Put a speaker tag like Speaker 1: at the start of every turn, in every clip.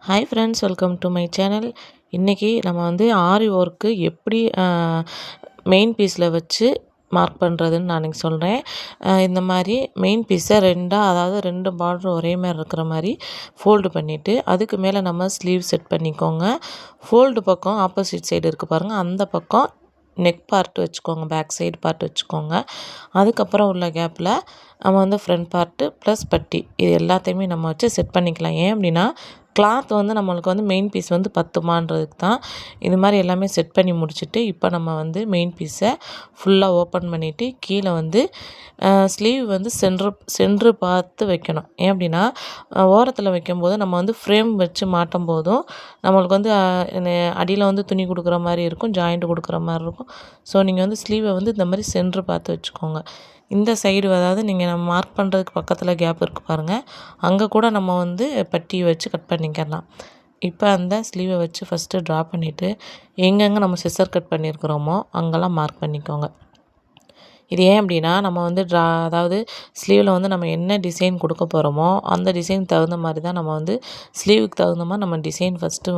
Speaker 1: Hi friends, welcome to my channel. இன்றைக்கி நம்ம வந்து ஆரி ஒர்க்கு எப்படி மெயின் பீஸில் வச்சு மார்க் பண்ணுறதுன்னு நான் இன்றைக்கி சொல்கிறேன். இந்த மாதிரி மெயின் பீஸை அதாவது 2 பார்டர் ஒரே மாதிரி இருக்கிற மாதிரி ஃபோல்டு பண்ணிவிட்டு அதுக்கு மேலே நம்ம ஸ்லீவ் செட் பண்ணிக்கோங்க. ஃபோல்டு பக்கம் ஆப்போசிட் சைடு இருக்குது பாருங்கள், அந்த பக்கம் நெக் பார்ட் வச்சுக்கோங்க, பேக் சைடு பார்ட் வச்சுக்கோங்க. அதுக்கப்புறம் உள்ள கேப்பில் நம்ம வந்து ஃப்ரண்ட் பார்ட்டு ப்ளஸ் பட்டி இது எல்லாத்தையுமே நம்ம வச்சு செட் பண்ணிக்கலாம். ஏன் அப்படின்னா கிளாத் வந்து நம்மளுக்கு வந்து மெயின் பீஸ் வந்து பத்துமான்றதுக்கு தான். இது மாதிரி எல்லாமே செட் பண்ணி முடிச்சுட்டு இப்போ நம்ம வந்து மெயின் பீஸை ஃபுல்லாக ஓப்பன் பண்ணிவிட்டு கீழே வந்து ஸ்லீவ் வந்து சென்ட்ரு பார்த்து வைக்கணும். ஏன் அப்படின்னா ஓரத்தில் வைக்கும்போது நம்ம வந்து ஃப்ரேம் வச்சு மாட்டும் போதும் நம்மளுக்கு வந்து அடியில் வந்து துணி கொடுக்குற மாதிரி இருக்கும், ஜாயிண்ட் கொடுக்குற மாதிரி இருக்கும். ஸோ நீங்கள் வந்து ஸ்லீவை வந்து இந்த மாதிரி சென்ட்ரு பார்த்து வச்சுக்கோங்க. இந்த சைடு அதாவது நம்ம மார்க் பண்ணுறதுக்கு பக்கத்தில் கேப் இருக்குது பாருங்கள், அங்கே கூட நம்ம வந்து பட்டியை வச்சு கட் பண்ணிக்கலாம். இப்போ அந்த ஸ்லீவை வச்சு ஃபஸ்ட்டு ட்ரா பண்ணிவிட்டு எங்கெங்கே நம்ம சிசர் கட் பண்ணியிருக்கிறோமோ அங்கெல்லாம் மார்க் பண்ணிக்கோங்க. இது ஏன் அப்படின்னா நம்ம வந்து அதாவது ஸ்லீவில் வந்து நம்ம என்ன டிசைன் கொடுக்க போகிறோமோ அந்த டிசைனுக்கு தகுந்த மாதிரி தான் நம்ம வந்து ஸ்லீவுக்கு தகுந்த மாதிரி நம்ம டிசைன் ஃபஸ்ட்டு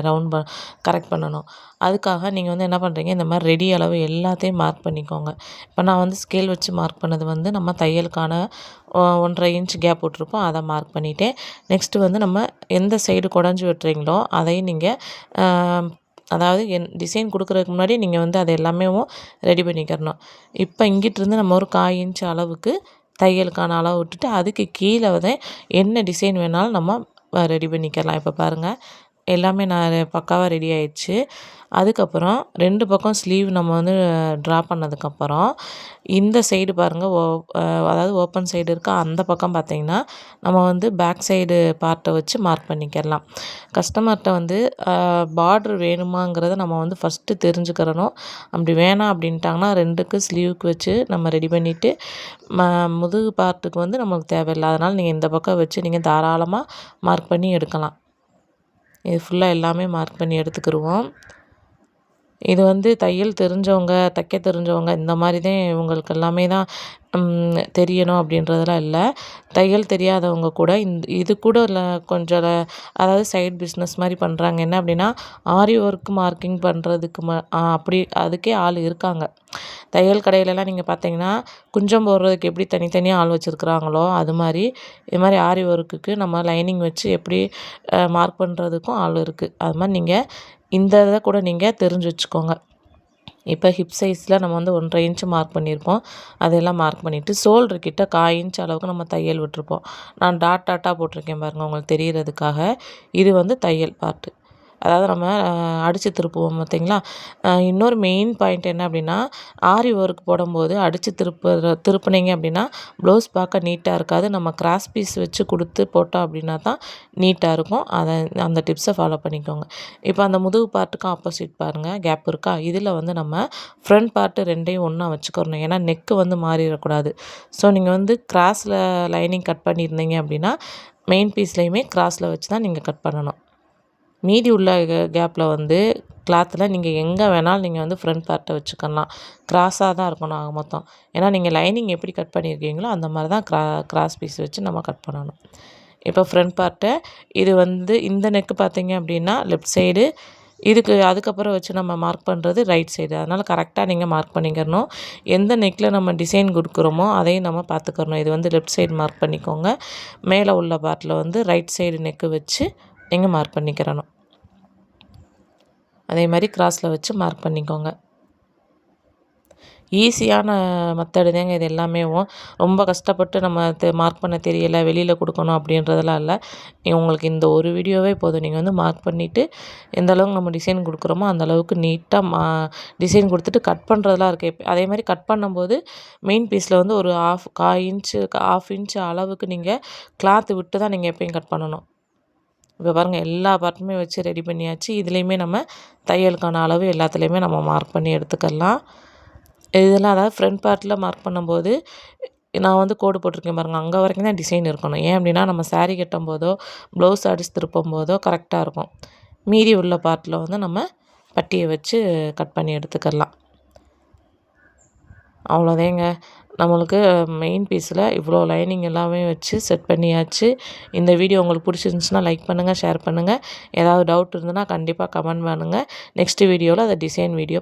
Speaker 1: நம்ம கரெக்ட் பண்ணணும். அதுக்காக நீங்கள் வந்து என்ன பண்ணுறீங்க, இந்த மாதிரி ரெடி அளவு எல்லாத்தையும் மார்க் பண்ணிக்கோங்க. இப்போ நான் வந்து ஸ்கேல் வச்சு மார்க் பண்ணது வந்து நம்ம தையலுக்கான 1.5 இன்ச் கேப் விட்ருப்போம், அதை மார்க் பண்ணிவிட்டேன். நெக்ஸ்ட்டு வந்து நம்ம எந்த சைடு குடஞ்சி விட்டுறீங்களோ அதையும் நீங்கள் அதாவது டிசைன் கொடுக்குறதுக்கு முன்னாடி நீங்கள் வந்து அது எல்லாமே ரெடி பண்ணிக்கிறணும். இப்போ இங்கிட்டிருந்து நம்ம ஒரு 1/4 இன்ச் அளவுக்கு தையலுக்கான அளவு விட்டுட்டு அதுக்கு கீழே வந்து என்ன டிசைன் வேணாலும் நம்ம ரெடி பண்ணிக்கலாம். இப்போ பாருங்கள், எல்லாமே நான் பக்காவாக ரெடி ஆயிடுச்சு. அதுக்கப்புறம் 2 பக்கம் ஸ்லீவ் நம்ம வந்து ட்ரா பண்ணதுக்கப்புறம் இந்த சைடு பாருங்கள், அதாவது ஓப்பன் சைடு இருக்கா, அந்த பக்கம் பார்த்திங்கன்னா நம்ம வந்து பேக் சைடு பார்ட்டை வச்சு மார்க் பண்ணிக்கலாம். கஸ்டமர்கிட்ட வந்து பார்ட்ரு வேணுமாங்கிறத நம்ம வந்து ஃபஸ்ட்டு தெரிஞ்சுக்கிறணும். அப்படி வேணாம் அப்படின்ட்டாங்கன்னா 2க்கு ஸ்லீவுக்கு வச்சு நம்ம ரெடி பண்ணிவிட்டு முதுகு பார்ட்டுக்கு வந்து நமக்கு தேவையில்லை. அதனால் நீங்கள் இந்த பக்கம் வச்சு நீங்கள் தாராளமாக மார்க் பண்ணி எடுக்கலாம். இது ஃபுல்லாக எல்லாமே மார்க் பண்ணி எடுத்துக்கிடுவோம். இது வந்து தையல் தெரிஞ்சவங்க, தைக்க தெரிஞ்சவங்க இந்த மாதிரி தான் இவங்களுக்கு எல்லாமே தான் தெரியணும் அப்படின்றதெல்லாம் இல்லை. தையல் தெரியாதவங்க கூட இது கூட இல்லை கொஞ்சம் அதாவது சைட் பிஸ்னஸ் மாதிரி பண்ணுறாங்க. என்ன அப்படின்னா ஆரி ஒர்க் மார்க்கிங் பண்ணுறதுக்கு அப்படி அதுக்கே ஆள் இருக்காங்க. தையல் கடையிலலாம் நீங்கள் பார்த்தீங்கன்னா குஞ்சம் போடுறதுக்கு எப்படி தனித்தனியாக ஆள் வச்சுருக்குறாங்களோ அது மாதிரி இது மாதிரி ஆரி ஒர்க்குக்கு நம்ம லைனிங் வச்சு எப்படி மார்க் பண்ணுறதுக்கும் ஆள் இருக்குது. அது மாதிரி நீங்கள் இந்த இதை கூட நீங்கள் தெரிஞ்சு வச்சுக்கோங்க. இப்போ ஹிப் சைஸில் நம்ம வந்து 1.5 இன்ச்சு மார்க் பண்ணியிருப்போம், அதெல்லாம் மார்க் பண்ணிவிட்டு ஷோல்டர்கிட்ட 1/4 இன்ச் அளவுக்கு நம்ம தையல் விட்டுருப்போம். நான் டாட்டாக போட்டிருக்கேன் பாருங்கள் உங்களுக்கு தெரியறதுக்காக. இது வந்து தையல் பார்ட்டு, அதாவது நம்ம அடித்து திருப்புவோம் பார்த்தீங்களா. இன்னொரு மெயின் பாயிண்ட் என்ன அப்படின்னா ஆரி ஒர்க் போடும்போது அடித்து திருப்புனீங்க அப்படின்னா ப்ளவுஸ் பார்க்க நீட்டாக இருக்காது. நம்ம கிராஸ் பீஸ் வச்சு கொடுத்து போட்டோம் அப்படின்னா தான் நீட்டாக இருக்கும். அந்த டிப்ஸை ஃபாலோ பண்ணிக்கோங்க. இப்போ அந்த முதுகு பார்ட்டுக்கும் ஆப்போசிட் பாருங்கள் கேப் இருக்கா, இதில் வந்து நம்ம ஃப்ரண்ட் பார்ட்டு 2யும் ஒன்றா வச்சுக்கிறணும். ஏன்னா நெக்கு வந்து மாறிடக்கூடாது. ஸோ நீங்கள் வந்து கிராஸில் லைனிங் கட் பண்ணியிருந்தீங்க அப்படின்னா மெயின் பீஸ்லேயுமே கிராஸில் வச்சு தான் நீங்கள் கட் பண்ணணும். மீதி உள்ள கேப்பில் வந்து கிளாத்தில் நீங்கள் எங்கே வேணாலும் நீங்கள் வந்து ஃப்ரண்ட் பார்ட்டை வச்சுக்கலாம். கிராஸாக தான் இருக்கணும் ஆக மொத்தம். ஏன்னா நீங்கள் லைனிங் எப்படி கட் பண்ணியிருக்கீங்களோ அந்த மாதிரி தான் கிராஸ் பீஸ் வச்சு நம்ம கட் பண்ணணும். இப்போ ஃப்ரண்ட் பார்ட்டை இது வந்து இந்த நெக்கு பார்த்தீங்க அப்படின்னா லெஃப்ட் சைடு, அதுக்கப்புறம் வச்சு நம்ம மார்க் பண்ணுறது ரைட் சைடு. அதனால் கரெக்டாக நீங்கள் மார்க் பண்ணிக்கிறணும். எந்த நெக்கில் நம்ம டிசைன் கொடுக்குறோமோ அதையும் நம்ம பார்த்துக்கிறணும். இது வந்து லெஃப்ட் சைடு மார்க் பண்ணிக்கோங்க. மேலே உள்ள பார்ட்டில் வந்து ரைட் சைடு நெக்கு வச்சு நீங்கள் மார்க் பண்ணிக்கிறணும். அதே மாதிரி கிராஸில் வச்சு மார்க் பண்ணிக்கோங்க. ஈஸியான மெத்தடு தாங்க இது எல்லாமே. ரொம்ப கஷ்டப்பட்டு நம்ம மார்க் பண்ண தெரியலை, வெளியில் கொடுக்கணும் அப்படின்றதெல்லாம் இல்லை. உங்களுக்கு இந்த ஒரு வீடியோவே போதும். நீங்கள் வந்து மார்க் பண்ணிவிட்டு எந்த அளவுக்கு நம்ம டிசைன் கொடுக்குறோமோ அந்தளவுக்கு நீட்டாக டிசைன் கொடுத்துட்டு கட் பண்ணுறதுலாம் இருக்குது. அதே மாதிரி கட் பண்ணும்போது மெயின் பீஸில் வந்து ஒரு 1/2 இன்ச்சு அளவுக்கு நீங்கள் கிளாத்து விட்டு தான் நீங்கள் எப்பயும் கட் பண்ணணும். இப்போ பாருங்கள், எல்லா பார்ட்டுமே வச்சு ரெடி பண்ணியாச்சு. இதுலேயுமே நம்ம தையலுக்கான அளவு எல்லாத்துலேயுமே நம்ம மார்க் பண்ணி எடுத்துக்கலாம். இதெல்லாம் அதாவது ஃப்ரண்ட் பார்ட்டில் மார்க் பண்ணும்போது நான் வந்து கோடு போட்டிருக்கேன் பாருங்கள், அங்கே வரைக்கும் தான் டிசைன் இருக்கணும். ஏன் அப்படின்னா நம்ம சாரீ கட்டும் போதோ ப்ளவுஸ் அடித்து திருப்பும் போதோ கரெக்டாக இருக்கும். மீதி உள்ள பார்ட்டில் வந்து நம்ம பட்டியை வச்சு கட் பண்ணி எடுத்துக்கலாம். அவ்வளோதேங்க. நம்மளுக்கு மெயின் பீஸில் இவ்வளோ லைனிங் எல்லாமே வச்சு செட் பண்ணியாச்சு. இந்த வீடியோ உங்களுக்கு பிடிச்சிருந்துச்சுன்னா லைக் பண்ணுங்கள், ஷேர் பண்ணுங்கள். ஏதாவது டவுட் இருந்ததுன்னா கண்டிப்பாக கமெண்ட் பண்ணுங்கள். நெக்ஸ்ட் வீடியோவில் அதை டிசைன் வீடியோ